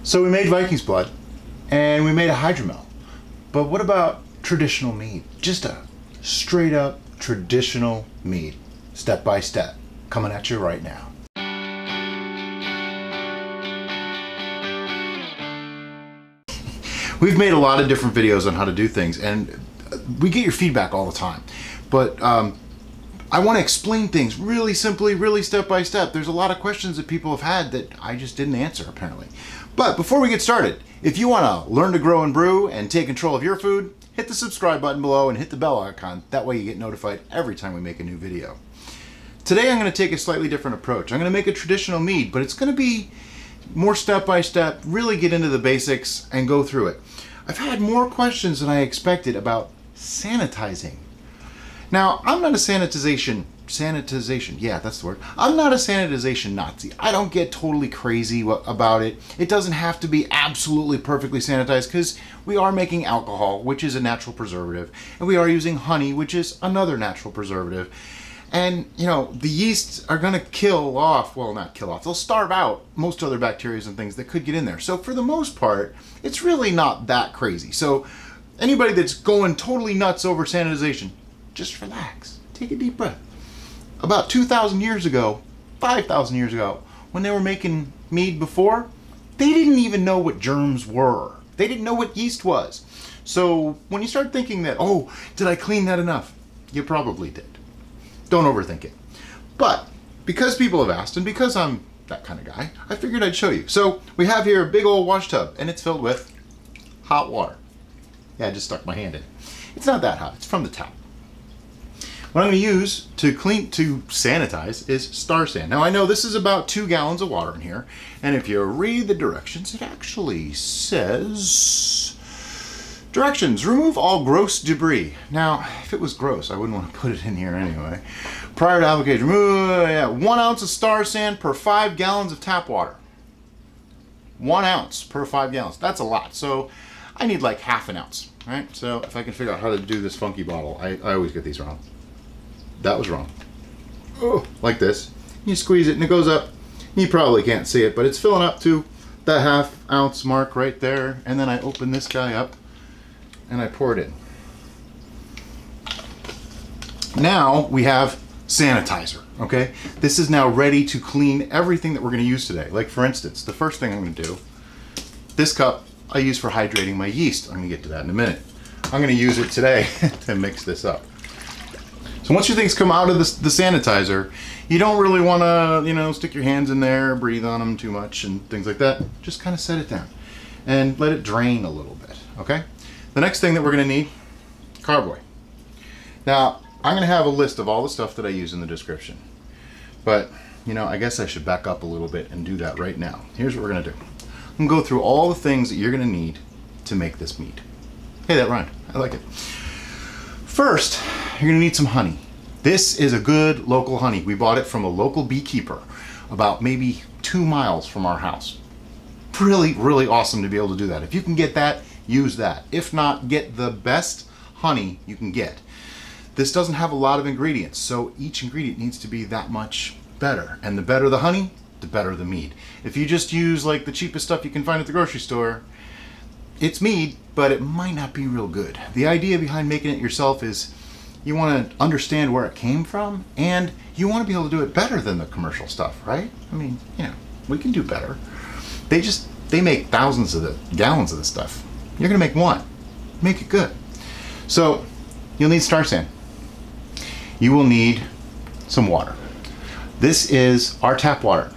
So we made Viking's blood and we made a hydromel. But what about traditional mead? Just a straight up traditional mead, step by step, coming at you right now. We've made a lot of different videos on how to do things, and we get your feedback all the time. But I want to explain things really simply, really step by step. There's a lot of questions that people have had that I just didn't answer, apparently. But before we get started, if you want to learn to grow and brew and take control of your food, hit the subscribe button below and hit the bell icon. That way you get notified every time we make a new video. Today I'm going to take a slightly different approach. I'm going to make a traditional mead, but it's going to be more step by step, really get into the basics and go through it. I've had more questions than I expected about sanitizing. Now, I'm not a sanitization, yeah, that's the word. I'm not a sanitization Nazi. I don't get totally crazy about it. It doesn't have to be absolutely perfectly sanitized because we are making alcohol, which is a natural preservative, and we are using honey, which is another natural preservative. And, you know, the yeasts are going to kill off, well, not kill off, they'll starve out most other bacteria and things that could get in there. So for the most part, it's really not that crazy. So anybody that's going totally nuts over sanitization, just relax, take a deep breath. About 2,000 years ago, 5,000 years ago, when they were making mead before, they didn't even know what germs were. They didn't know what yeast was. So when you start thinking that, oh, did I clean that enough? You probably did. Don't overthink it. But because people have asked, and because I'm that kind of guy, I figured I'd show you. So we have here a big old wash tub, and it's filled with hot water. Yeah, I just stuck my hand in. It's not that hot, it's from the tap. What I'm going to use to sanitize is Star San. Now I know this is about 2 gallons of water in here, and if you read the directions, it actually says, directions, remove all gross debris. Now, if it was gross, I wouldn't want to put it in here anyway. Prior to application, remove 1 ounce of Star San per 5 gallons of tap water. 1 ounce per 5 gallons, that's a lot. So I need like half an ounce, right? So if I can figure out how to do this funky bottle, I always get these wrong. That was wrong. Oh, like this. You squeeze it and it goes up. You probably can't see it, but it's filling up to the half ounce mark right there. And then I open this guy up and I pour it in. Now we have sanitizer, okay? This is now ready to clean everything that we're gonna use today. Like for instance, the first thing I'm gonna do, this cup I use for hydrating my yeast. I'm gonna get to that in a minute. I'm gonna use it today to mix this up. So once your things come out of the sanitizer, you don't really want to, you know, stick your hands in there, breathe on them too much and things like that. Just kind of set it down and let it drain a little bit, okay? The next thing that we're going to need, carboy. Now, I'm going to have a list of all the stuff that I use in the description. But, you know, I guess I should back up a little bit and do that right now. Here's what we're going to do. I'm going to go through all the things that you're going to need to make this mead. Hey, that rhymed. I like it. First, you're going to need some honey. This is a good local honey. We bought it from a local beekeeper about maybe 2 miles from our house. Really, really awesome to be able to do that. If you can get that, use that. If not, get the best honey you can get. This doesn't have a lot of ingredients, so each ingredient needs to be that much better. And the better the honey, the better the mead. If you just use like the cheapest stuff you can find at the grocery store, it's mead, but it might not be real good. The idea behind making it yourself is you want to understand where it came from, and you want to be able to do it better than the commercial stuff, right? I mean, you know, we can do better. They make thousands of the gallons of this stuff. You're gonna make 1. Make it good. So you'll need Star San. You will need some water. This is our tap water.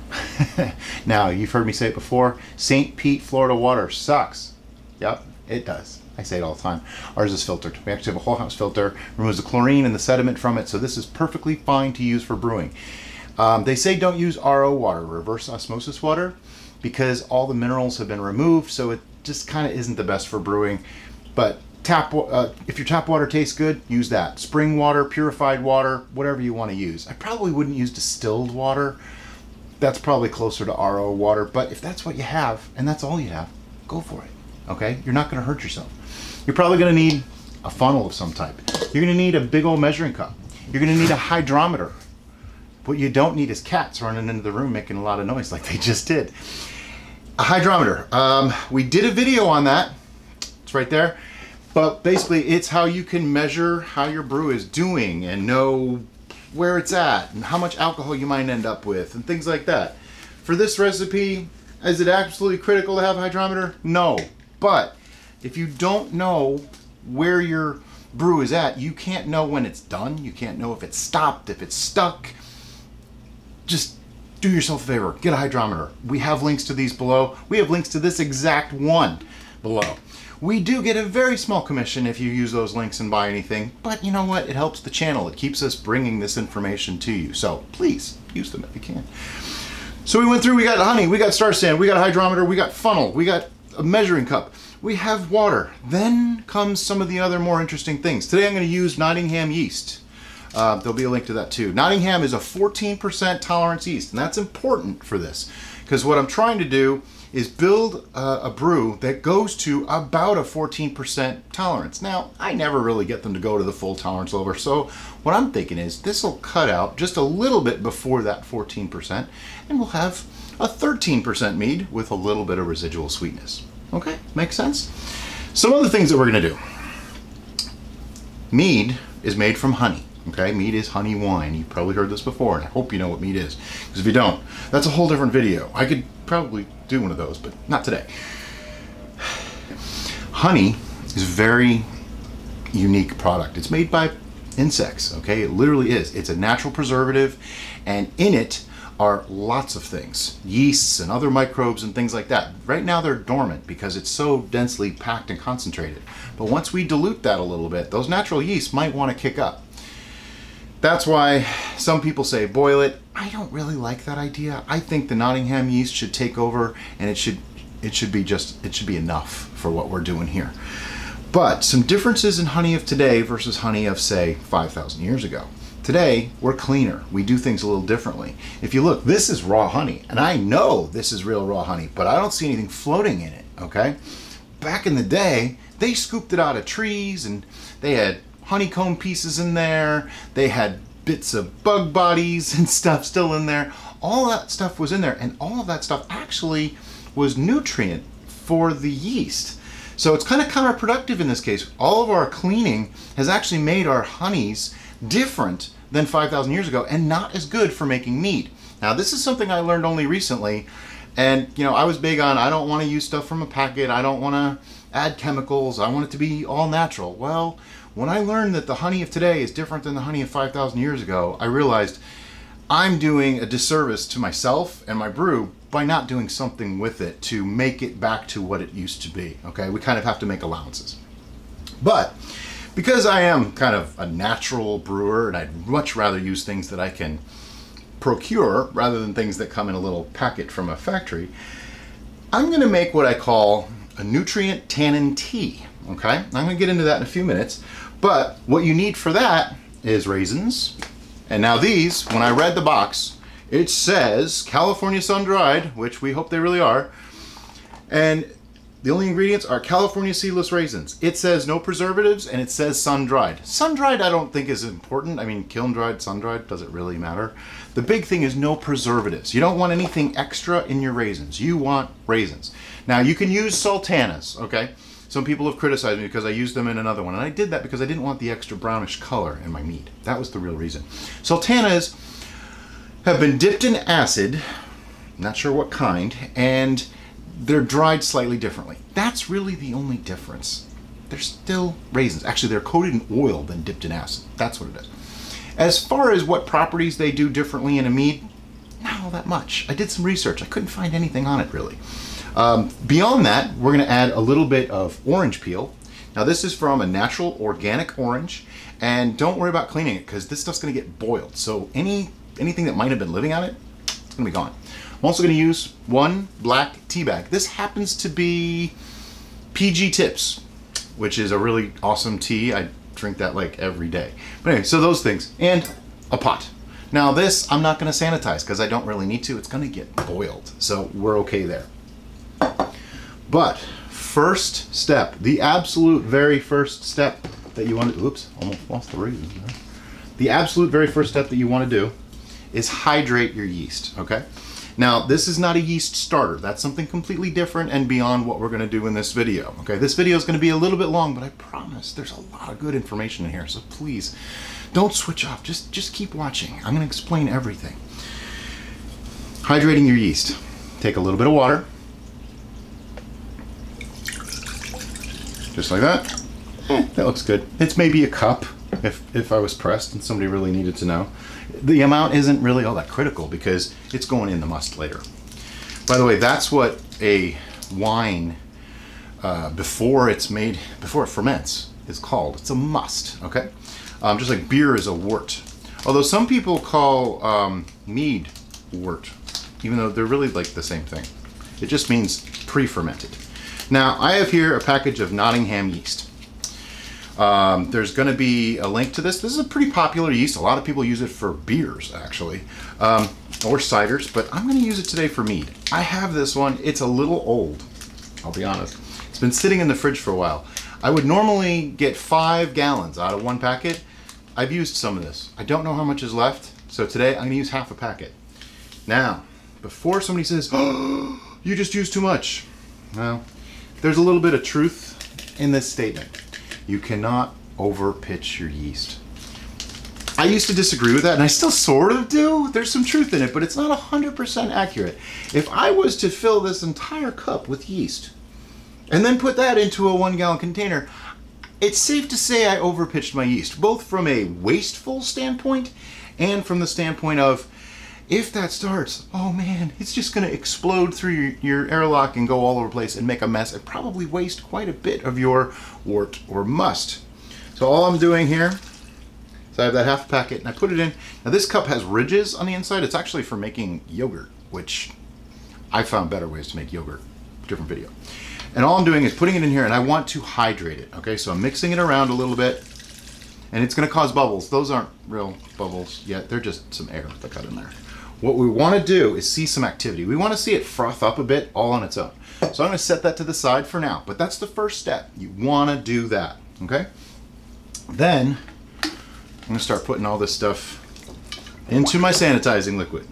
Now, you've heard me say it before, St. Pete, Florida water sucks. Yep, it does. I say it all the time. Ours is filtered. We actually have a whole house filter, removes the chlorine and the sediment from it, so this is perfectly fine to use for brewing. They say don't use RO water, reverse osmosis water, because all the minerals have been removed, so it just kind of isn't the best for brewing. But if your tap water tastes good, use that. Spring water, purified water, whatever you want to use. I probably wouldn't use distilled water. That's probably closer to RO water, but if that's what you have, and that's all you have, go for it, okay? You're not gonna hurt yourself. You're probably gonna need a funnel of some type. You're gonna need a big old measuring cup. You're gonna need a hydrometer. What you don't need is cats running into the room making a lot of noise like they just did. A hydrometer. We did a video on that. It's right there. But basically, it's how you can measure how your brew is doing and know where it's at and how much alcohol you might end up with and things like that. For this recipe, is it absolutely critical to have a hydrometer? No. But if you don't know where your brew is at, you can't know when it's done. You can't know if it's stopped, if it's stuck. Just do yourself a favor, get a hydrometer. We have links to these below. We have links to this exact one below. We do get a very small commission if you use those links and buy anything, but you know what? It helps the channel. It keeps us bringing this information to you. So please use them if you can. So we went through, we got honey, we got star sand, we got a hydrometer, we got funnel, we got a measuring cup, we have water. Then comes some of the other more interesting things. Today I'm going to use Nottingham yeast. There'll be a link to that too. Nottingham is a 14% tolerance yeast, and that's important for this because what I'm trying to do is build a brew that goes to about a 14% tolerance. Now, I never really get them to go to the full tolerance level, so what I'm thinking is this will cut out just a little bit before that 14%, and we'll have a 13% mead with a little bit of residual sweetness. Okay, makes sense? Some other things that we're gonna do. Mead is made from honey. Okay, mead is honey wine. You've probably heard this before, and I hope you know what mead is. Because if you don't, that's a whole different video. I could probably do one of those, but not today. Honey is a very unique product. It's made by insects, okay? It literally is. It's a natural preservative, and in it are lots of things. Yeasts and other microbes and things like that. Right now they're dormant because it's so densely packed and concentrated. But once we dilute that a little bit, those natural yeasts might want to kick up. That's why some people say boil it. I don't really like that idea. I think the Nottingham yeast should take over, and it should be enough for what we're doing here. But some differences in honey of today versus honey of, say, 5,000 years ago. Today, we're cleaner. We do things a little differently. If you look, this is raw honey, and I know this is real raw honey, but I don't see anything floating in it, okay? Back in the day, they scooped it out of trees, and they had honeycomb pieces in there. They had bits of bug bodies and stuff still in there. All that stuff was in there, and all of that stuff actually was nutrient for the yeast. So it's kind of counterproductive in this case. All of our cleaning has actually made our honeys different than 5,000 years ago and not as good for making mead. Now this is something I learned only recently, and you know, I was big on I don't want to use stuff from a packet, I don't want to add chemicals, I want it to be all natural. Well, when I learned that the honey of today is different than the honey of 5,000 years ago, I realized I'm doing a disservice to myself and my brew by not doing something with it to make it back to what it used to be, okay? We kind of have to make allowances. But because I am kind of a natural brewer and I'd much rather use things that I can procure rather than things that come in a little packet from a factory, I'm gonna make what I call a nutrient tannin tea, okay? I'm gonna get into that in a few minutes, but what you need for that is raisins. And now these, when I read the box, it says California sun-dried, which we hope they really are, and the only ingredients are California seedless raisins. It says no preservatives, and it says sun-dried. Sun-dried I don't think is important. I mean, kiln-dried, sun-dried, does it really matter? The big thing is no preservatives. You don't want anything extra in your raisins. You want raisins. Now, you can use sultanas, okay? Some people have criticized me because I used them in another one, and I did that because I didn't want the extra brownish color in my mead. That was the real reason. Sultanas have been dipped in acid, not sure what kind, and they're dried slightly differently. That's really the only difference. They're still raisins. Actually, they're coated in oil than dipped in acid. That's what it is. As far as what properties they do differently in a mead, not all that much. I did some research. I couldn't find anything on it, really. Beyond that, we're going to add a little bit of orange peel. Now, this is from a natural organic orange, and don't worry about cleaning it because this stuff's going to get boiled. So anything that might have been living on it, it's going to be gone. I'm also going to use one black tea bag. This happens to be PG Tips, which is a really awesome tea. I drink that like every day. But anyway, so those things, and a pot. Now this, I'm not going to sanitize because I don't really need to. It's going to get boiled, so we're okay there. But first step, the absolute very first step that you want to, oops, almost lost the raisins there. The absolute very first step that you want to do is hydrate your yeast, okay? Now, this is not a yeast starter. That's something completely different and beyond what we're going to do in this video. Okay, this video is going to be a little bit long, but I promise there's a lot of good information in here. So please don't switch off. Just keep watching. I'm going to explain everything. Hydrating your yeast. Take a little bit of water. Just like that. That looks good. It's maybe a cup if I was pressed and somebody really needed to know. The amount isn't really all that critical because it's going in the must later. By the way, that's what a wine before it ferments is called. It's a must, okay? Just like beer is a wort. Although some people call mead wort, even though they're really like the same thing. It just means pre-fermented. Now, I have here a package of Nottingham yeast. There's going to be a link to this. This is a pretty popular yeast. A lot of people use it for beers, actually, or ciders, but I'm going to use it today for mead. I have this one. It's a little old, I'll be honest. It's been sitting in the fridge for a while. I would normally get 5 gallons out of one packet. I've used some of this. I don't know how much is left, so today I'm going to use half a packet. Now, before somebody says, oh, you just used too much. Well, there's a little bit of truth in this statement. You cannot over-pitch your yeast. I used to disagree with that, and I still sort of do. There's some truth in it, but it's not 100% accurate. If I was to fill this entire cup with yeast, and then put that into a 1-gallon container, it's safe to say I over-pitched my yeast, both from a wasteful standpoint, and from the standpoint of, if that starts, oh man, it's just gonna explode through your airlock and go all over the place and make a mess and probably waste quite a bit of your wort or must. So all I'm doing here is I have that half packet and I put it in. Now this cup has ridges on the inside. It's actually for making yogurt, which I found better ways to make yogurt. Different video. And all I'm doing is putting it in here and I want to hydrate it. Okay, so I'm mixing it around a little bit and it's gonna cause bubbles. Those aren't real bubbles yet. They're just some air that got in there. What we want to do is see some activity. We want to see it froth up a bit all on its own. So I'm going to set that to the side for now, but that's the first step. You want to do that, okay? Then I'm going to start putting all this stuff into my sanitizing liquid.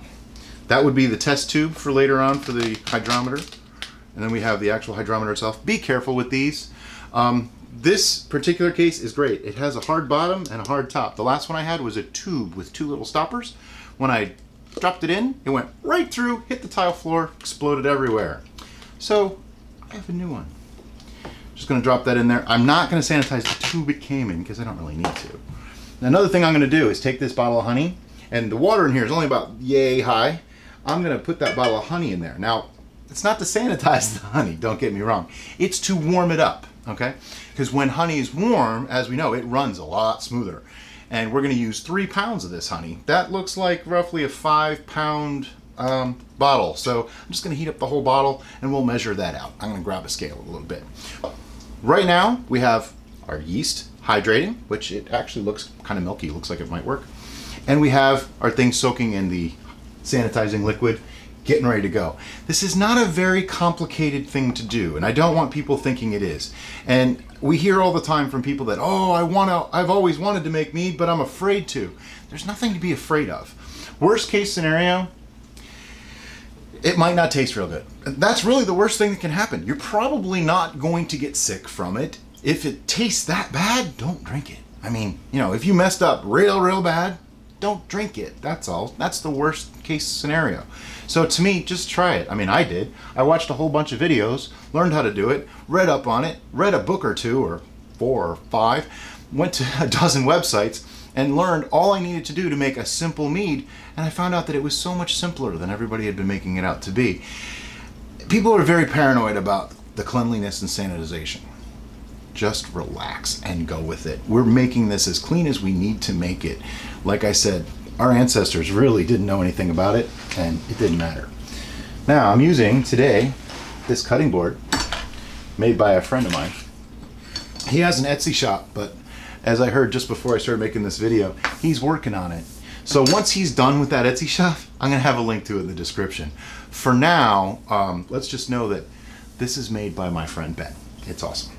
That would be the test tube for later on for the hydrometer. And then we have the actual hydrometer itself. Be careful with these. This particular case is great. It has a hard bottom and a hard top. The last one I had was a tube with 2 little stoppers. When I dropped it in, it went right through, hit the tile floor, exploded everywhere. So I have a new one. Just gonna drop that in there. I'm not gonna sanitize the tube it came in because I don't really need to. Another thing I'm gonna do is take this bottle of honey, and the water in here is only about yay high. I'm gonna put that bottle of honey in there. Now, it's not to sanitize the honey, don't get me wrong. It's to warm it up, okay? Because when honey is warm, as we know, it runs a lot smoother. And we're going to use 3 pounds of this honey. That looks like roughly a 5-pound bottle. So I'm just going to heat up the whole bottle and we'll measure that out. I'm going to grab a scale a little bit. Right now we have our yeast hydrating, which it actually looks kind of milky. It looks like it might work. And we have our thing soaking in the sanitizing liquid, getting ready to go. This is not a very complicated thing to do, and I don't want people thinking it is. And we hear all the time from people that, oh, I've always wanted to make mead, but I'm afraid to. There's nothing to be afraid of. Worst case scenario, it might not taste real good. That's really the worst thing that can happen. You're probably not going to get sick from it. If it tastes that bad, don't drink it. I mean, you know, if you messed up real bad, don't drink it. That's all. That's the worst case scenario. So to me, just try it. I mean, I did. I watched a whole bunch of videos, learned how to do it, read up on it, read a book or 2 or 4 or 5, went to a dozen websites and learned all I needed to do to make a simple mead, and I found out that it was so much simpler than everybody had been making it out to be. People are very paranoid about the cleanliness and sanitization. Just relax and go with it. We're making this as clean as we need to make it. Like I said, our ancestors really didn't know anything about it, and it didn't matter. Now, I'm using today this cutting board made by a friend of mine. He has an Etsy shop, but as I heard just before I started making this video, he's working on it. So once he's done with that Etsy shop, I'm gonna have a link to it in the description. For now, let's just know that this is made by my friend Ben. It's awesome.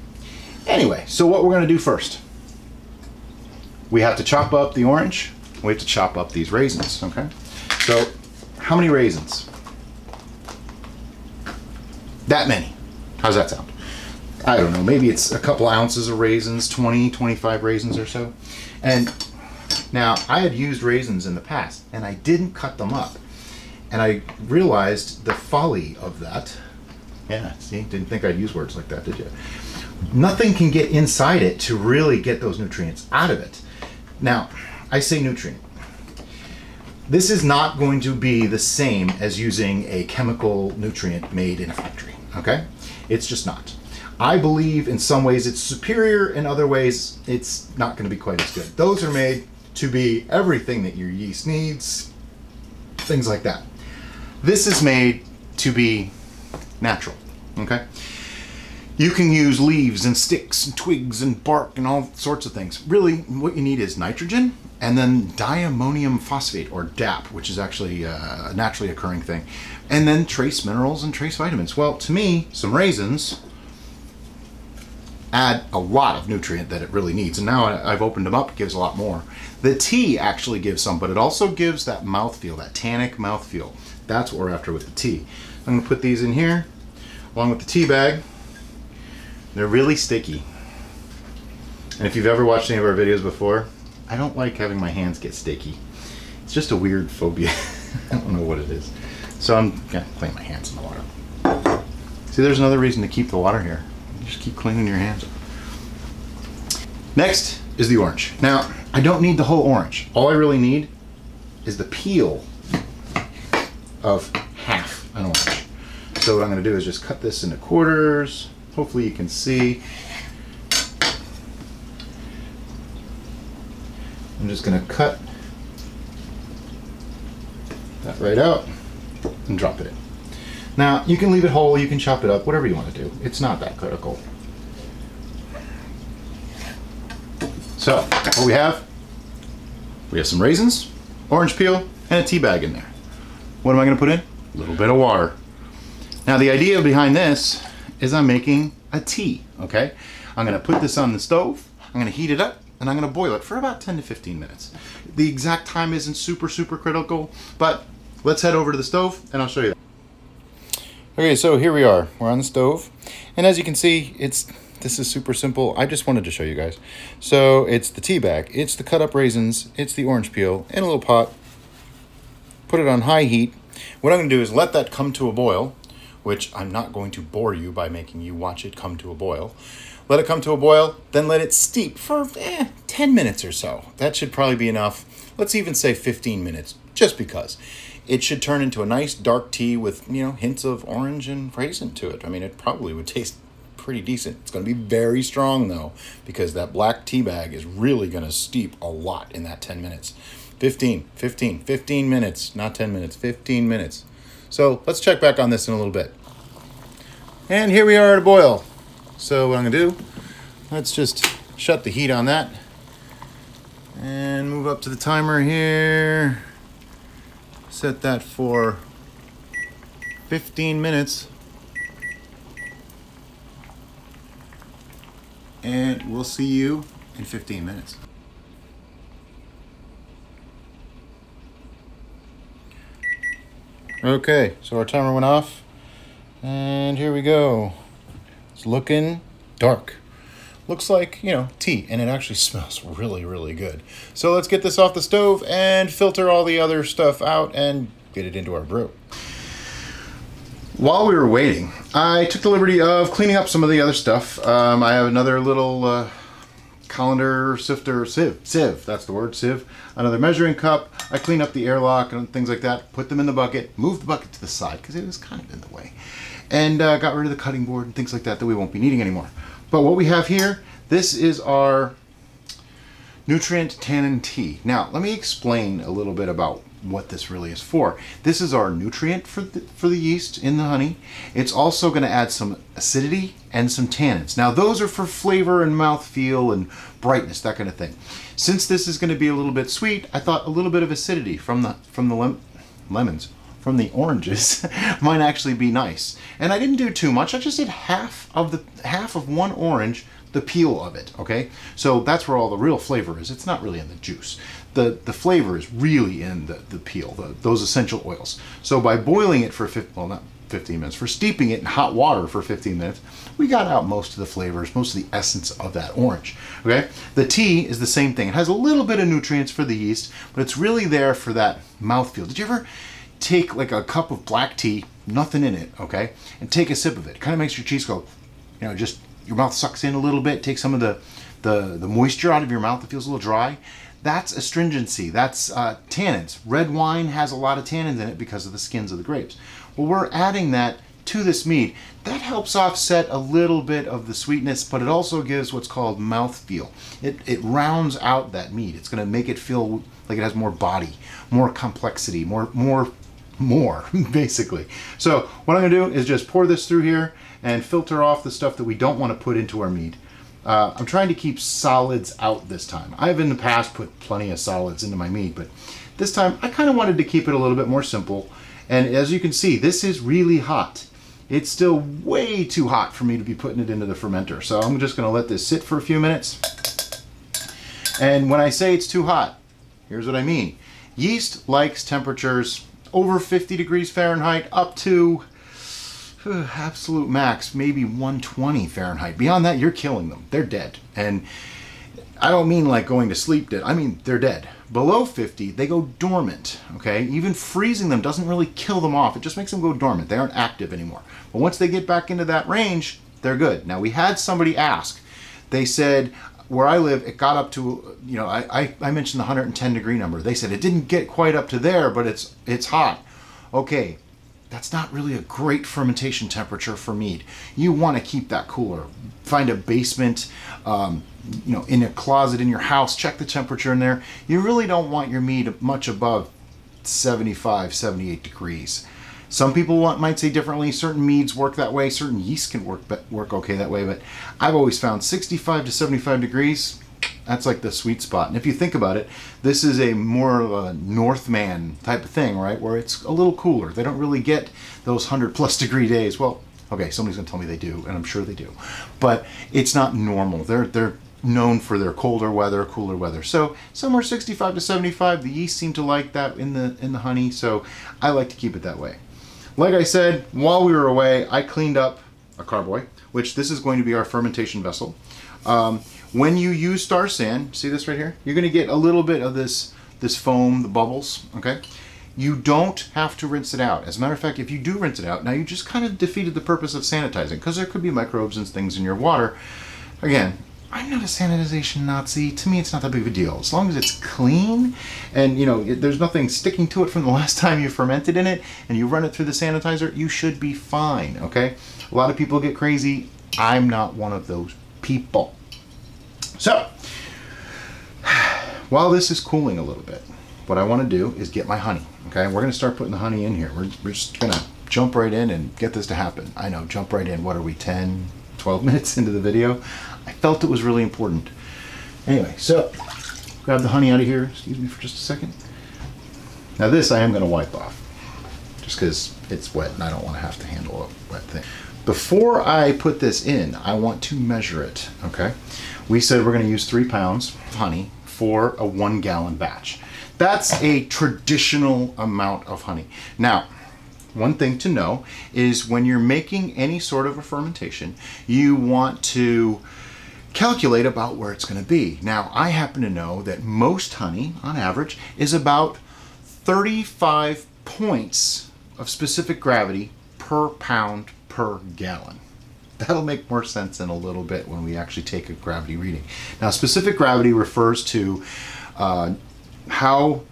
Anyway, so what we're gonna do first, we have to chop up the orange, we have to chop up these raisins, okay? So, how many raisins? That many. How's that sound? I don't know, maybe it's a couple ounces of raisins, 20, 25 raisins or so. And now I had used raisins in the past and I didn't cut them up. And I realized the folly of that. Yeah, see, didn't think I'd use words like that, did you? Nothing can get inside it to really get those nutrients out of it. Now, I say nutrient. This is not going to be the same as using a chemical nutrient made in a factory, okay? It's just not. I believe in some ways it's superior, in other ways it's not going to be quite as good. Those are made to be everything that your yeast needs, things like that. This is made to be natural, okay? You can use leaves and sticks and twigs and bark and all sorts of things. Really, what you need is nitrogen and then diammonium phosphate, or DAP, which is actually a naturally occurring thing, and then trace minerals and trace vitamins. Well, to me, some raisins add a lot of nutrient that it really needs, and now I've opened them up, it gives a lot more. The tea actually gives some, but it also gives that mouthfeel, that tannic mouthfeel. That's what we're after with the tea. I'm going to put these in here along with the tea bag. They're really sticky. And if you've ever watched any of our videos before, I don't like having my hands get sticky. It's just a weird phobia. I don't know what it is. So I'm gonna clean my hands in the water. See, there's another reason to keep the water here. You just keep cleaning your hands. Next is the orange. Now, I don't need the whole orange. All I really need is the peel of half an orange. So what I'm gonna do is just cut this into quarters. Hopefully you can see. I'm just going to cut that right out and drop it in. Now, you can leave it whole, you can chop it up, whatever you want to do. It's not that critical. So, what we have some raisins, orange peel, and a tea bag in there. What am I going to put in? A little bit of water. Now, the idea behind this is I'm making a tea, okay? I'm gonna put this on the stove, I'm gonna heat it up, and I'm gonna boil it for about 10 to 15 minutes. The exact time isn't super critical, but let's head over to the stove and I'll show you that. Okay, so here we are. We're on the stove, and as you can see, this is super simple. I just wanted to show you guys. So it's the tea bag, it's the cut up raisins, it's the orange peel, in a little pot. Put it on high heat. What I'm gonna do is let that come to a boil, which I'm not going to bore you by making you watch it come to a boil. Let it come to a boil, then let it steep for 10 minutes or so. That should probably be enough. Let's even say 15 minutes, just because. It should turn into a nice dark tea with, hints of orange and raisin to it. I mean, it probably would taste pretty decent. It's going to be very strong though, because that black tea bag is really going to steep a lot in that 10 minutes. 15 minutes, not 10 minutes, 15 minutes. So let's check back on this in a little bit. And here we are at a boil. So what I'm gonna do, let's just shut the heat on that and move up to the timer here. Set that for 15 minutes. And we'll see you in 15 minutes. Okay, so our timer went off, and here we go. It's looking dark. Looks like, tea, and it actually smells really good. So let's get this off the stove and filter all the other stuff out and get it into our brew. While we were waiting, I took the liberty of cleaning up some of the other stuff. I have another little colander, sifter, sieve, that's the word, sieve. Another measuring cup. I cleaned up the airlock and things like that, put them in the bucket, moved the bucket to the side because it was kind of in the way, and got rid of the cutting board and things like that we won't be needing anymore. But what we have here, this is our nutrient tannin tea. Now, let me explain a little bit about what this really is for. This is our nutrient for the yeast in the honey. It's also going to add some acidity and some tannins. Now those are for flavor and mouthfeel and brightness, that kind of thing. Since this is going to be a little bit sweet, I thought a little bit of acidity from the lemons, from the oranges might actually be nice. And I didn't do too much. I just did half of one orange, the peel of it, okay? So that's where all the real flavor is. It's not really in the juice. The flavor is really in the peel, those essential oils. So by boiling it for 15 minutes, for steeping it in hot water for 15 minutes, we got out most of the flavors, most of the essence of that orange, okay? The tea is the same thing. It has a little bit of nutrients for the yeast, but it's really there for that mouthfeel. Did you ever take like a cup of black tea, nothing in it, okay, and take a sip of it? It kind of makes your cheeks go, you know, just your mouth sucks in a little bit, take some of the moisture out of your mouth. It feels a little dry. That's astringency. That's tannins. Red wine has a lot of tannins in it because of the skins of the grapes. Well, we're adding that to this mead. That helps offset a little bit of the sweetness, but it also gives what's called mouthfeel. It rounds out that mead. It's going to make it feel like it has more body, more complexity, more basically. So what I'm going to do is just pour this through here and filter off the stuff that we don't want to put into our mead. I'm trying to keep solids out this time. I've in the past put plenty of solids into my mead, but this time I kind of wanted to keep it a little bit more simple. And as you can see, this is really hot. It's still way too hot for me to be putting it into the fermenter. So I'm just going to let this sit for a few minutes. And when I say it's too hot, here's what I mean. Yeast likes temperatures over 50 degrees Fahrenheit up to absolute max, maybe 120 Fahrenheit. Beyond that, you're killing them. They're dead. And I don't mean like going to sleep dead. I mean, they're dead. Below 50, they go dormant, okay? Even freezing them doesn't really kill them off. It just makes them go dormant. They aren't active anymore. But once they get back into that range, they're good. Now, we had somebody ask. They said, where I live, it got up to, you know, I mentioned the 110 degree number. They said it didn't get quite up to there, but it's hot. Okay, that's not really a great fermentation temperature for mead. You want to keep that cooler. Find a basement, you know, in a closet in your house, check the temperature in there. You really don't want your mead much above 75, 78 degrees. Some people might say differently. Certain meads work that way. Certain yeast can work okay that way, but I've always found 65 to 75 degrees, that's like the sweet spot. And if you think about it, this is a more of a Northman type of thing, right? Where it's a little cooler. They don't really get those 100+ degree days. Well, okay, somebody's gonna tell me they do, and I'm sure they do. But it's not normal. They're known for their colder weather, cooler weather. So somewhere 65 to 75, the yeast seem to like that in the honey, so I like to keep it that way. Like I said, while we were away, I cleaned up a carboy, which this is going to be our fermentation vessel. When you use star sand, see this right here? You're gonna get a little bit of this foam, the bubbles, okay? You don't have to rinse it out. As a matter of fact, if you do rinse it out, now you just kind of defeated the purpose of sanitizing, because there could be microbes and things in your water. Again, I'm not a sanitization Nazi. To me, it's not that big of a deal. As long as it's clean and, you know, there's nothing sticking to it from the last time you fermented in it and you run it through the sanitizer, you should be fine, okay? A lot of people get crazy. I'm not one of those people. So, while this is cooling a little bit, what I want to do is get my honey, okay? We're going to start putting the honey in here. We're just going to jump right in and get this to happen. I know, jump right in. What are we, 10, 12 minutes into the video? I felt it was really important. Anyway, so grab the honey out of here. Excuse me for just a second. Now this I am going to wipe off just because it's wet and I don't want to have to handle a wet thing. Before I put this in, I want to measure it, okay? We said we're going to use 3 pounds of honey for a 1 gallon batch. That's a traditional amount of honey. Now, one thing to know is when you're making any sort of a fermentation, you want to calculate about where it's going to be. Now, I happen to know that most honey, on average, is about 35 points of specific gravity per pound per gallon. That'll make more sense in a little bit when we actually take a gravity reading. Now, specific gravity refers to how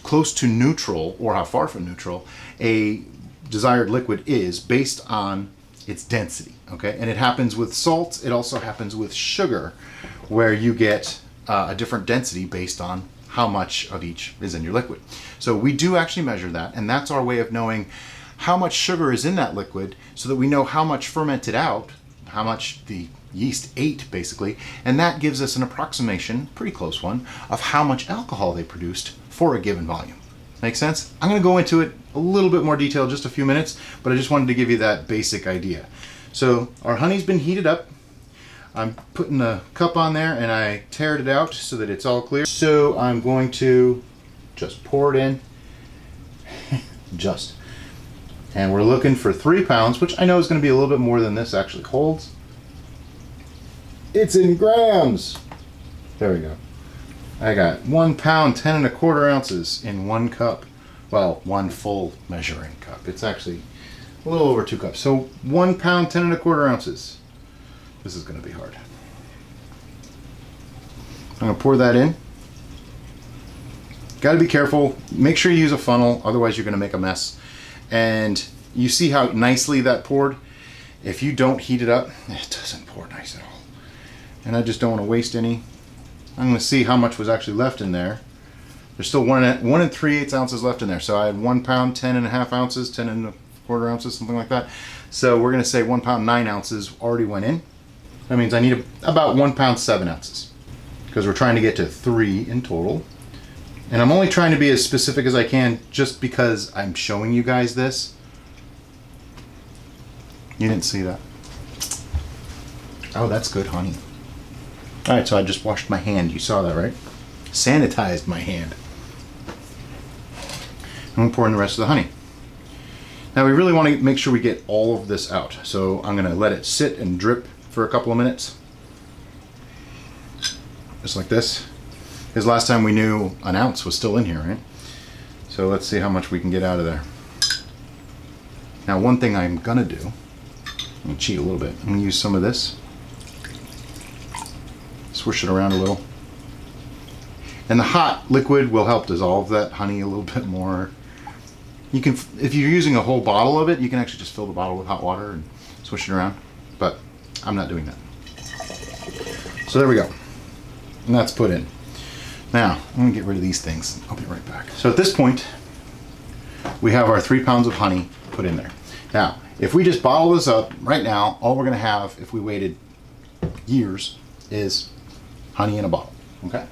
close to neutral or how far from neutral a desired liquid is based on its density, okay? And it happens with salts. It also happens with sugar, where you get a different density based on how much of each is in your liquid. So we do actually measure that, and that's our way of knowing how much sugar is in that liquid so that we know how much fermented out, how much the yeast ate, basically, and that gives us an approximation, pretty close one, of how much alcohol they produced for a given volume. Make sense? I'm going to go into it a little bit more detail in just a few minutes, but I just wanted to give you that basic idea. So our honey's been heated up. I'm putting the cup on there and I tared it out so that it's all clear. So I'm going to just pour it in. Just. And we're looking for 3 pounds, which I know is going to be a little bit more than this actually holds. It's in grams. There we go. I got 1 pound, 10 1/4 ounces in 1 cup. Well, 1 full measuring cup. It's actually a little over 2 cups. So 1 pound, 10 1/4 ounces. This is going to be hard. I'm going to pour that in. Got to be careful. Make sure you use a funnel, otherwise you're going to make a mess. And you see how nicely that poured? If you don't heat it up, it doesn't pour nice at all. And I just don't want to waste any. I'm going to see how much was actually left in there. There's still 1 3/8 ounces left in there. So I had 1 pound, 10 1/2 ounces, 10 1/4 ounces, something like that. So we're going to say 1 pound, 9 ounces already went in. That means I need about 1 pound, 7 ounces. Because we're trying to get to 3 in total. And I'm only trying to be as specific as I can just because I'm showing you guys this. You didn't see that. Oh, that's good honey. All right, so I just washed my hand. You saw that, right? Sanitized my hand. I'm gonna pour in the rest of the honey. Now we really want to make sure we get all of this out. So I'm gonna let it sit and drip for a couple of minutes. Just like this. Because last time we knew an ounce was still in here, right? So let's see how much we can get out of there. Now one thing I'm gonna do, I'm gonna cheat a little bit. I'm gonna use some of this. Swish it around a little. And the hot liquid will help dissolve that honey a little bit more. You can, if you're using a whole bottle of it, you can actually just fill the bottle with hot water and swish it around. But I'm not doing that. So there we go. And that's put in. Now, I'm gonna get rid of these things. I'll be right back. So at this point, we have our 3 pounds of honey put in there. Now, if we just bottle this up right now, all we're gonna have, if we waited years, is honey in a bottle, okay?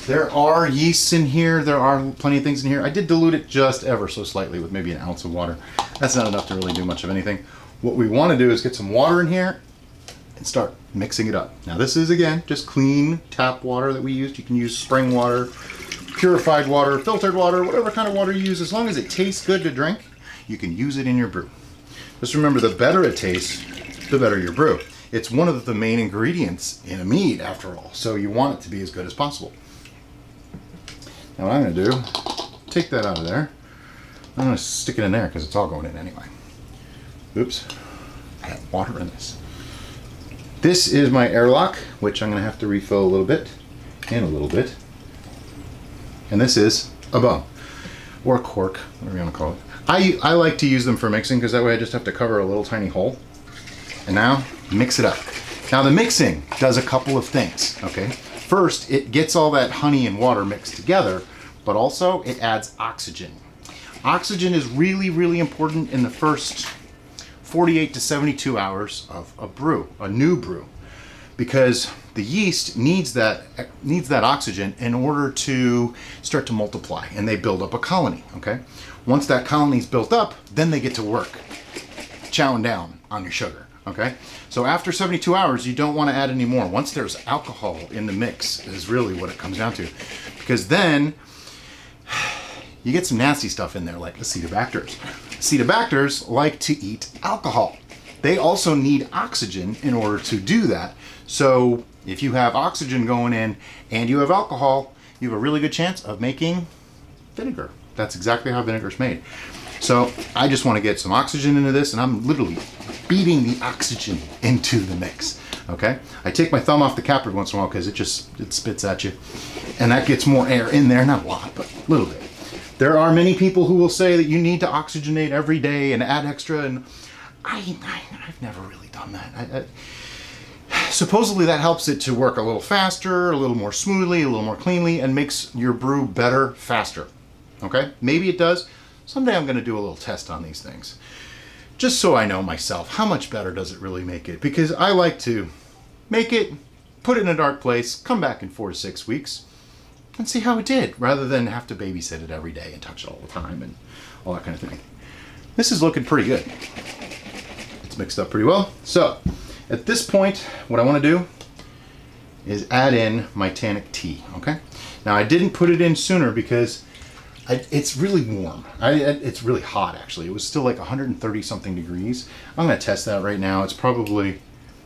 There are yeasts in here, there are plenty of things in here. I did dilute it just ever so slightly with maybe 1 ounce of water. That's not enough to really do much of anything. What we wanna do is get some water in here and start mixing it up. Now this is, again, just clean tap water that we used. You can use spring water, purified water, filtered water, whatever kind of water you use. As long as it tastes good to drink, you can use it in your brew. Just remember, the better it tastes, the better your brew. It's one of the main ingredients in a mead, after all, so you want it to be as good as possible. Now what I'm gonna do, take that out of there. I'm gonna stick it in there because it's all going in anyway. Oops, I got water in this. This is my airlock, which I'm going to have to refill a little bit, and a little bit. And this is a bung, or a cork, whatever you want to call it. I like to use them for mixing, because that way I just have to cover a little tiny hole. And now, mix it up. Now the mixing does a couple of things, okay? First, it gets all that honey and water mixed together, but also it adds oxygen. Oxygen is really, really important in the first 48 to 72 hours of a brew, a new brew, because the yeast needs that oxygen in order to start to multiply, and they build up a colony, okay? Once that colony's built up, then they get to work chowing down on your sugar, okay? So after 72 hours, you don't want to add any more. Once there's alcohol in the mix is really what it comes down to, because then you get some nasty stuff in there, like acetobacters. Acetobacters like to eat alcohol. They also need oxygen in order to do that. So if you have oxygen going in and you have alcohol, you have a really good chance of making vinegar. That's exactly how vinegar is made. So I just want to get some oxygen into this, and I'm literally beating the oxygen into the mix. Okay, I take my thumb off the cap every once in a while because it spits at you, and that gets more air in there. Not a lot, but a little bit. There are many people who will say that you need to oxygenate every day and add extra, and I've never really done that. Supposedly that helps it to work a little faster, a little more smoothly, a little more cleanly, and makes your brew better, faster. Okay, maybe it does. Someday I'm going to do a little test on these things, just so I know myself, how much better does it really make it? Because I like to make it, put it in a dark place, come back in 4 to 6 weeks, and see how it did, rather than have to babysit it every day and touch it all the time and all that kind of thing. This is looking pretty good. It's mixed up pretty well. So at this point, what I want to do is add in my tannic tea, okay? Now I didn't put it in sooner because It's really warm. It's really hot, actually. It was still like 130 something degrees. I'm going to test that right now. It's probably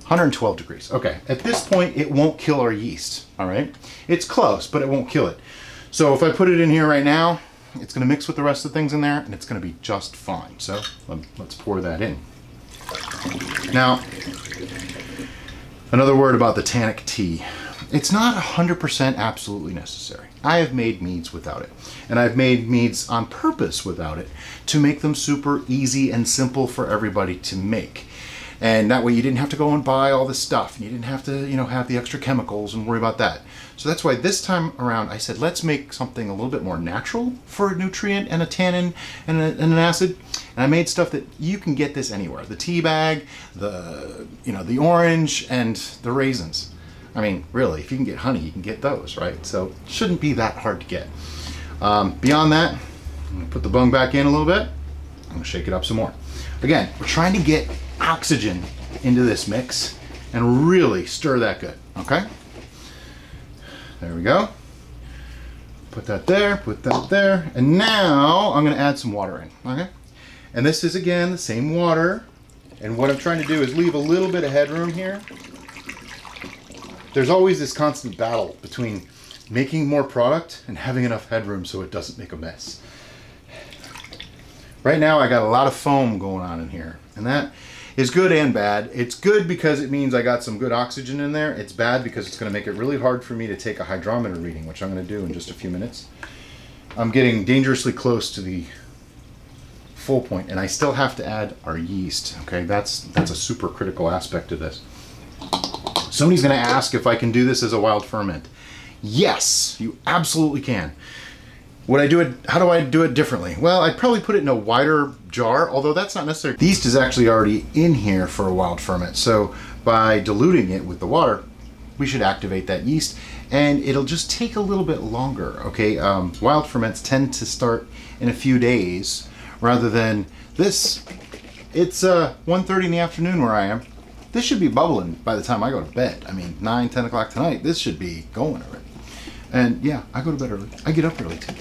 112 degrees. Okay, at this point, it won't kill our yeast, all right? It's close, but it won't kill it. So if I put it in here right now, it's going to mix with the rest of the things in there, and it's going to be just fine. So let's pour that in. Now, another word about the tannic tea. It's not 100% absolutely necessary. I have made meads without it. And I've made meads on purpose without it to make them super easy and simple for everybody to make. And that way you didn't have to go and buy all this stuff. And you didn't have to, have the extra chemicals and worry about that. So that's why this time around I said, let's make something a little bit more natural for a nutrient and a tannin and an acid. And I made stuff that you can get this anywhere. The tea bag, the orange, and the raisins. I mean, really, if you can get honey, you can get those, right? So it shouldn't be that hard to get. Beyond that, I'm gonna put the bung back in a little bit. I'm gonna shake it up some more. Again, we're trying to get oxygen into this mix and really stir that good, okay? There we go. Put that there, and now I'm gonna add some water in, okay? And this is, again, the same water. And what I'm trying to do is leave a little bit of headroom here. There's always this constant battle between making more product and having enough headroom so it doesn't make a mess. Right now I got a lot of foam going on in here, and that is good and bad. It's good because it means I got some good oxygen in there. It's bad because it's going to make it really hard for me to take a hydrometer reading, which I'm going to do in just a few minutes. I'm getting dangerously close to the full point, and I still have to add our yeast. Okay, that's a super critical aspect of this. Somebody's going to ask if I can do this as a wild ferment. Yes, you absolutely can. Would I do it? How do I do it differently? Well, I'd probably put it in a wider jar, although that's not necessary. The yeast is actually already in here for a wild ferment, so by diluting it with the water, we should activate that yeast, and it'll just take a little bit longer. Okay, wild ferments tend to start in a few days, rather than this. It's 1:30 in the afternoon where I am. This should be bubbling by the time I go to bed. I mean, 9, 10 o'clock tonight, this should be going already. And yeah, I go to bed early. I get up early too.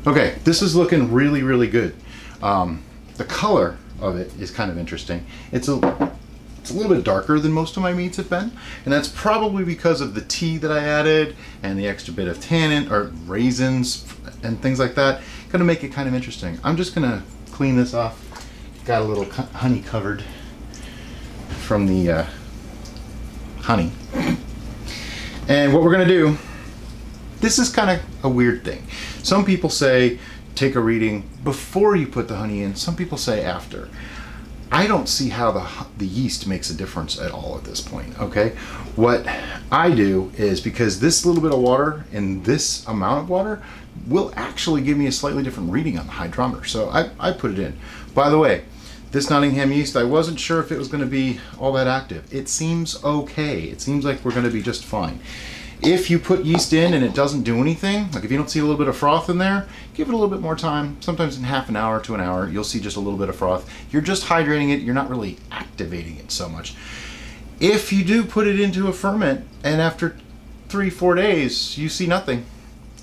Okay, this is looking really, really good. The color of it is kind of interesting. It's a little bit darker than most of my meats have been, and that's probably because of the tea that I added and the extra bit of tannin or raisins and things like that. Gonna make it kind of interesting. I'm just gonna clean this off. Got a little honey covered from the honey. And what we're gonna do, this is kind of a weird thing. Some people say take a reading before you put the honey in. Some people say after. I don't see how the yeast makes a difference at all at this point, okay? What I do is, because this little bit of water and this amount of water will actually give me a slightly different reading on the hydrometer. So I put it in. By the way, this Nottingham yeast, I wasn't sure if it was going to be all that active. It seems okay. It seems like we're going to be just fine. If you put yeast in and it doesn't do anything, like if you don't see a little bit of froth in there, give it a little bit more time. Sometimes in half an hour to an hour, you'll see just a little bit of froth. You're just hydrating it. You're not really activating it so much. If you do put it into a ferment and after 3-4 days you see nothing,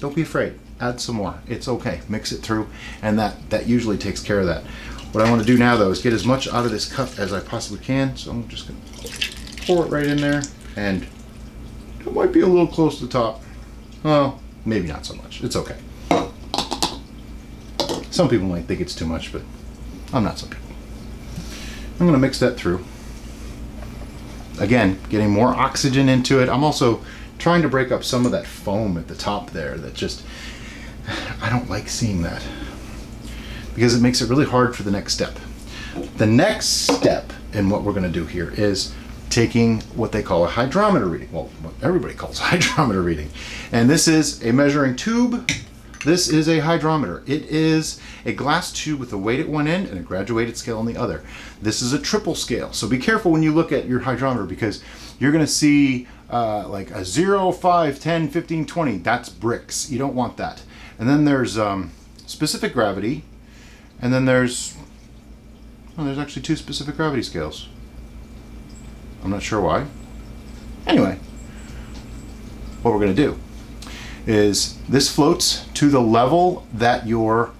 don't be afraid. Add some more. It's okay. Mix it through, and that usually takes care of that. What I want to do now, though, is get as much out of this cup as I possibly can. So I'm just going to pour it right in there, and it might be a little close to the top. Well, maybe not so much. It's okay. Some people might think it's too much, but I'm not some people. I'm going to mix that through. Again, getting more oxygen into it. I'm also trying to break up some of that foam at the top there that just, I don't like seeing that, because it makes it really hard for the next step. The next step in what we're going to do here is taking what they call a hydrometer reading. Well, what everybody calls a hydrometer reading. And this is a measuring tube. This is a hydrometer. It is a glass tube with a weight at one end and a graduated scale on the other. This is a triple scale. So be careful when you look at your hydrometer, because you're going to see like a 0, 5, 10, 15, 20. That's bricks. You don't want that. And then there's specific gravity. And then there's actually 2 specific gravity scales. I'm not sure why. Anyway, what we're going to do is this floats to the level that your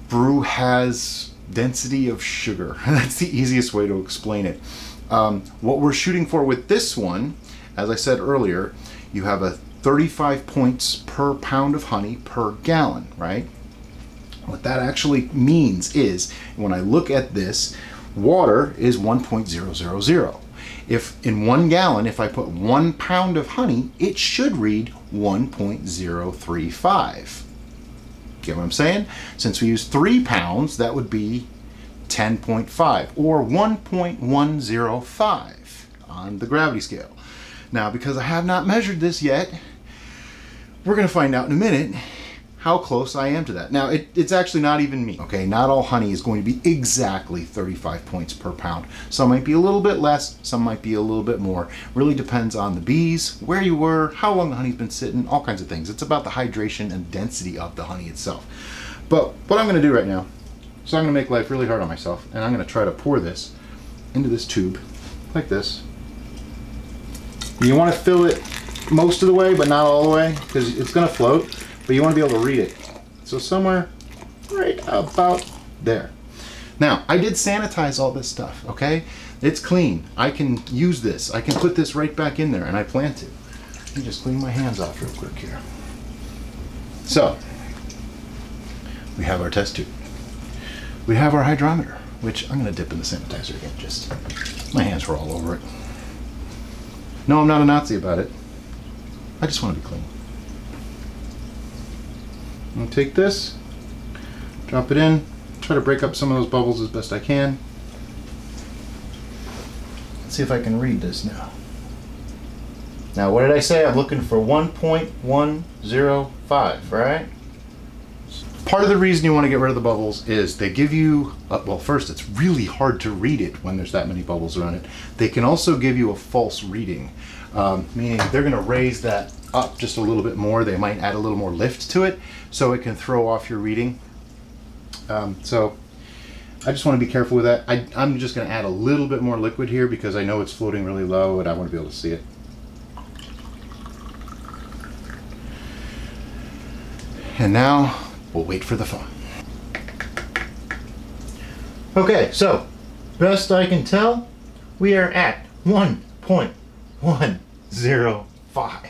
brew has density of sugar. That's the easiest way to explain it. What we're shooting for with this one, as I said earlier, you have a 35 points per pound of honey per gallon, right? What that actually means is, when I look at this, water is 1.000. If in 1 gallon, if I put 1 pound of honey, it should read 1.035. Get what I'm saying? Since we use 3 pounds, that would be 10.5 or 1.105 on the gravity scale. Now, because I have not measured this yet, we're going to find out in a minute how close I am to that. Now, it's actually not even me, okay? Not all honey is going to be exactly 35 points per pound. Some might be a little bit less, some might be a little bit more. Really depends on the bees, where you were, how long the honey's been sitting, all kinds of things. It's about the hydration and density of the honey itself. But what I'm gonna do right now, so I'm gonna make life really hard on myself, and I'm gonna try to pour this into this tube, like this. You wanna fill it most of the way, but not all the way, because it's gonna float. But you want to be able to read it. So somewhere right about there. Now, I did sanitize all this stuff, okay? It's clean. I can use this. I can put this right back in there, and I plan to. Let me just clean my hands off real quick here. So, we have our test tube. We have our hydrometer, which I'm going to dip in the sanitizer again. Just, my hands were all over it. No, I'm not a Nazi about it. I just want to be clean. I'm going to take this, drop it in, try to break up some of those bubbles as best I can. Let's see if I can read this now. Now, what did I say? I'm looking for 1.105, right? Part of the reason you want to get rid of the bubbles is they give you, well, first, it's really hard to read it when there's that many bubbles around it. They can also give you a false reading, meaning they're going to raise that up just a little bit more. They might add a little more lift to it, so it can throw off your reading. So I just want to be careful with that. I'm just going to add a little bit more liquid here because I know it's floating really low and I want to be able to see it. And now we'll wait for the phone. Okay, so best I can tell, we are at 1.105.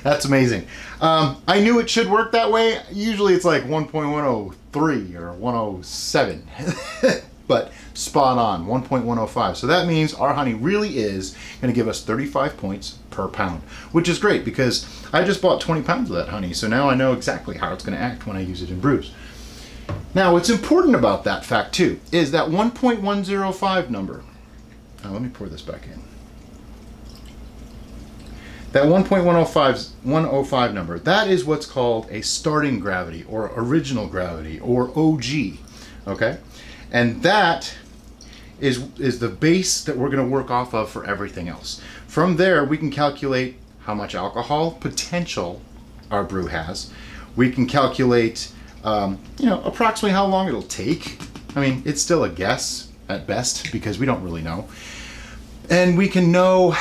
That's amazing. I knew it should work that way. Usually it's like 1.103 or 107, but spot on, 1.105. So that means our honey really is going to give us 35 points per pound, which is great because I just bought 20 pounds of that honey. So now I know exactly how it's going to act when I use it in brews. Now, what's important about that fact too is that 1.105 number. Now let me pour this back in. That 1.105 number, that is what's called a starting gravity or original gravity or OG, okay? And that is the base that we're gonna work off of for everything else. From there, we can calculate how much alcohol potential our brew has. We can calculate, approximately how long it'll take. I mean, it's still a guess at best because we don't really know. And we can know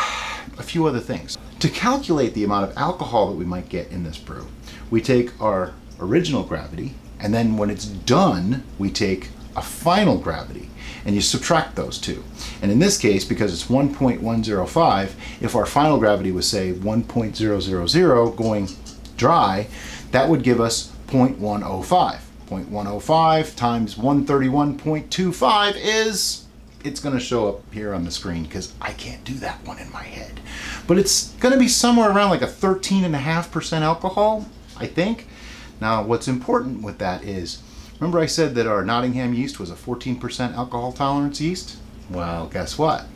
a few other things. To calculate the amount of alcohol that we might get in this brew, we take our original gravity, and then when it's done, we take a final gravity, and you subtract those two. And in this case, because it's 1.105, if our final gravity was, say, 1.000 going dry, that would give us 0.105. 0.105 times 131.25 is... it's going to show up here on the screen because I can't do that one in my head. But it's going to be somewhere around like a 13.5% alcohol, I think. Now, what's important with that is, remember I said that our Nottingham yeast was a 14% alcohol tolerance yeast? Well, guess what?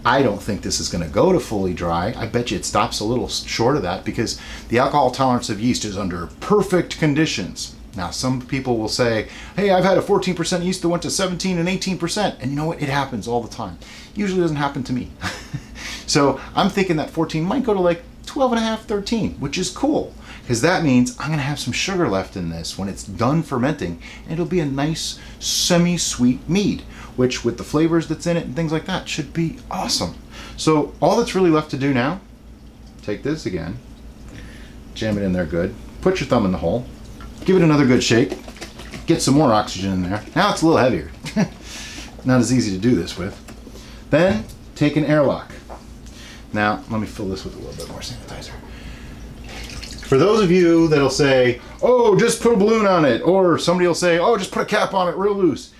I don't think this is going to go to fully dry. I bet you it stops a little short of that because the alcohol tolerance of yeast is under perfect conditions. Now, some people will say, hey, I've had a 14% yeast that went to 17 and 18%. And you know what? It happens all the time. Usually doesn't happen to me. So I'm thinking that 14 might go to like 12.5, 13, which is cool. Because that means I'm going to have some sugar left in this when it's done fermenting. And it'll be a nice semi-sweet mead, which with the flavors that's in it and things like that should be awesome. So all that's really left to do now, take this again, Jam it in there good. Put your thumb in the hole. Give it another good shake. Get some more oxygen in there. Now it's a little heavier. Not as easy to do this with. Then take an airlock. Now let me fill this with a little bit more sanitizer. For those of you that'll say, oh, just put a balloon on it, or somebody will say, oh, just put a cap on it real loose,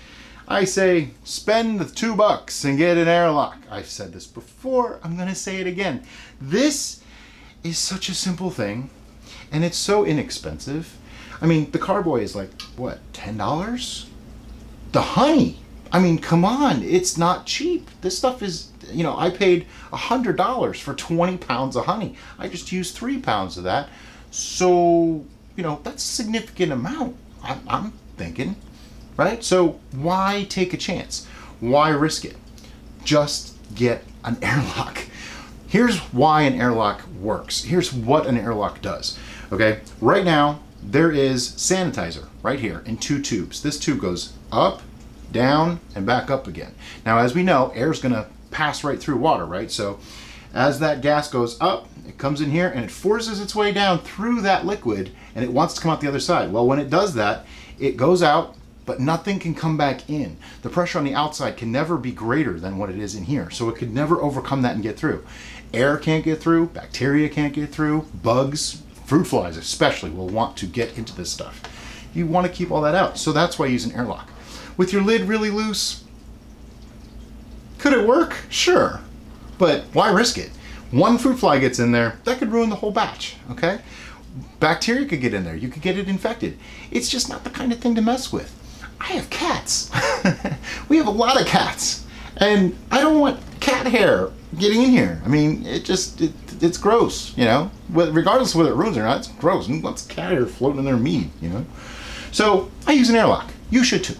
I say, spend the $2 and get an airlock. I've said this before, I'm gonna say it again. This is such a simple thing, and it's so inexpensive. I mean, the carboy is like, what, $10? The honey, I mean, come on, it's not cheap. This stuff is, you know, I paid $100 for 20 pounds of honey. I just used 3 pounds of that. So, you know, that's a significant amount, I'm thinking, right? So why take a chance? Why risk it? Just get an airlock. Here's why an airlock works. Here's what an airlock does, okay? Right now, there is sanitizer right here in 2 tubes. This tube goes up, down, and back up again. Now, as we know, air is gonna pass right through water, right? So as that gas goes up, it comes in here and it forces its way down through that liquid and it wants to come out the other side. Well, when it does that, it goes out, but nothing can come back in. The pressure on the outside can never be greater than what it is in here. So it could never overcome that and get through. Air can't get through, bacteria can't get through, bugs, fruit flies especially will want to get into this stuff. You want to keep all that out. So that's why I use an airlock. With your lid really loose, could it work? Sure, but why risk it? One fruit fly gets in there, that could ruin the whole batch, okay? Bacteria could get in there, you could get it infected. It's just not the kind of thing to mess with. I have cats. We have a lot of cats, and I don't want cat hair getting in here. I mean, it's gross, you know? Regardless of whether it ruins or not, it's gross. Who wants cat hair floating in their mead, you know? So I use an airlock. You should too.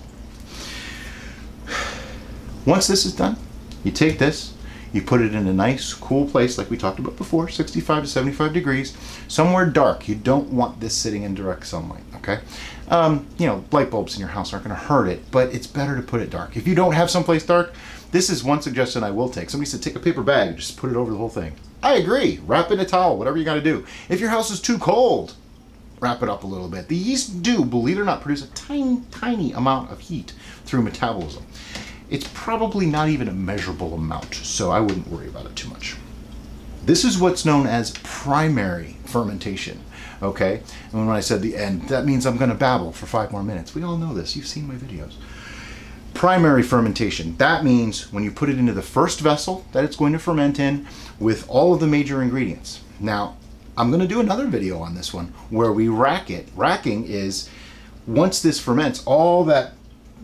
Once this is done, you take this, you put it in a nice, cool place like we talked about before, 65 to 75 degrees, somewhere dark. You don't want this sitting in direct sunlight, okay? You know, light bulbs in your house aren't gonna hurt it, but it's better to put it dark. If you don't have someplace dark, this is one suggestion I will take. Somebody said take a paper bag and just put it over the whole thing. I agree, wrap it in a towel, whatever you gotta do. If your house is too cold, wrap it up a little bit. The yeast do, believe it or not, produce a tiny, tiny amount of heat through metabolism. It's probably not even a measurable amount, so I wouldn't worry about it too much. This is what's known as primary fermentation, okay? And when I said the end, that means I'm gonna babble for 5 more minutes. We all know this, you've seen my videos. Primary fermentation, that means when you put it into the first vessel that it's going to ferment in with all of the major ingredients. Now, I'm gonna do another video on this one where we rack it. Racking is, once this ferments, all that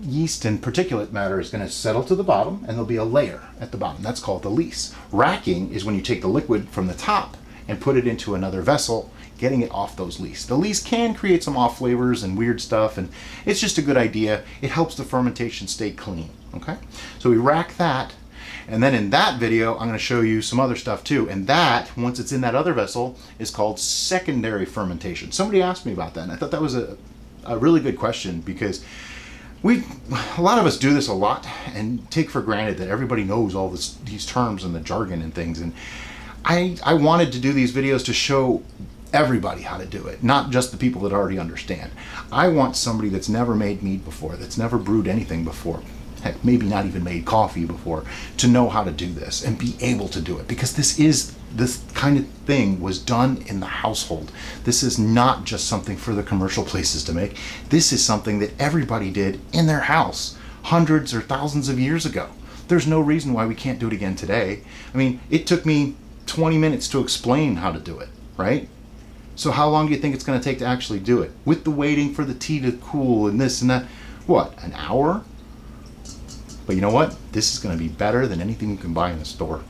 yeast and particulate matter is going to settle to the bottom and there'll be a layer at the bottom. That's called the lees. Racking is when you take the liquid from the top and put it into another vessel, getting it off those lees. The lees can create some off flavors and weird stuff, and it's just a good idea. It helps the fermentation stay clean, okay? So we rack that, and then in that video I'm going to show you some other stuff too, and that, once it's in that other vessel, is called secondary fermentation. Somebody asked me about that, and I thought that was a really good question, because a lot of us do this a lot and take for granted that everybody knows all these terms and the jargon and things. And I wanted to do these videos to show everybody how to do it, not just the people that already understand. I want somebody that's never made mead before, that's never brewed anything before, heck, maybe not even made coffee before, to know how to do this and be able to do it, because this kind of thing was done in the household. This is not just something for the commercial places to make. This is something that everybody did in their house hundreds or thousands of years ago. There's no reason why we can't do it again today. I mean, it took me 20 minutes to explain how to do it, right? So how long do you think it's going to take to actually do it? With the waiting for the tea to cool and this and that, what, an hour? But you know what? This is going to be better than anything you can buy in the store.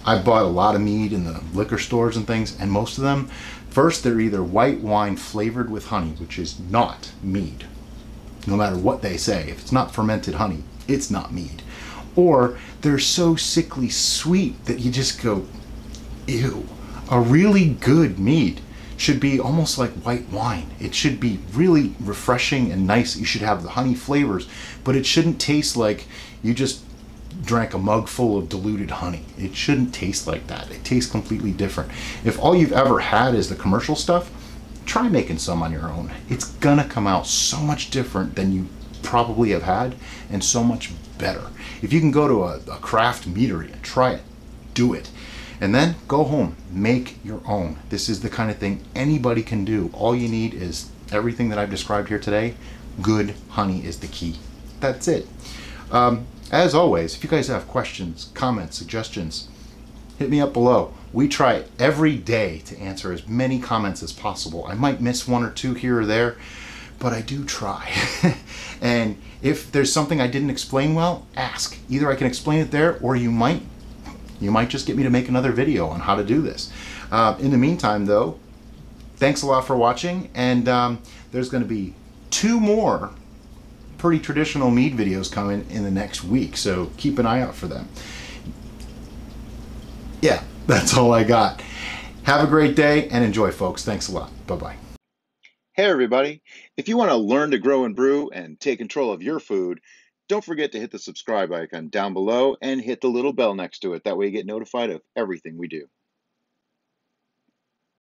I bought a lot of mead in the liquor stores and things, and most of them, first, they're either white wine flavored with honey, which is not mead. No matter what they say, if it's not fermented honey, it's not mead. Or they're so sickly sweet that you just go, ew. A really good mead should be almost like white wine. It should be really refreshing and nice. You should have the honey flavors, but it shouldn't taste like you just drank a mug full of diluted honey. It shouldn't taste like that. It tastes completely different. If all you've ever had is the commercial stuff, try making some on your own. It's gonna come out so much different than you probably have had, and so much better. If you can go to a craft meadery and try it, do it. And then go home, make your own. This is the kind of thing anybody can do. All you need is everything that I've described here today. Good honey is the key. That's it. As always, if you guys have questions, comments, suggestions, hit me up below. We try every day to answer as many comments as possible. I might miss one or two here or there, but I do try. And if there's something I didn't explain well, ask. Either I can explain it there, or you might just get me to make another video on how to do this. In the meantime, though, thanks a lot for watching, and there's going to be 2 more pretty traditional mead videos coming in the next week, so keep an eye out for them. Yeah, that's all I got. Have a great day and enjoy, folks. Thanks a lot. Bye-bye. Hey everybody, if you want to learn to grow and brew and take control of your food, don't forget to hit the subscribe icon down below and hit the little bell next to it. That way you get notified of everything we do.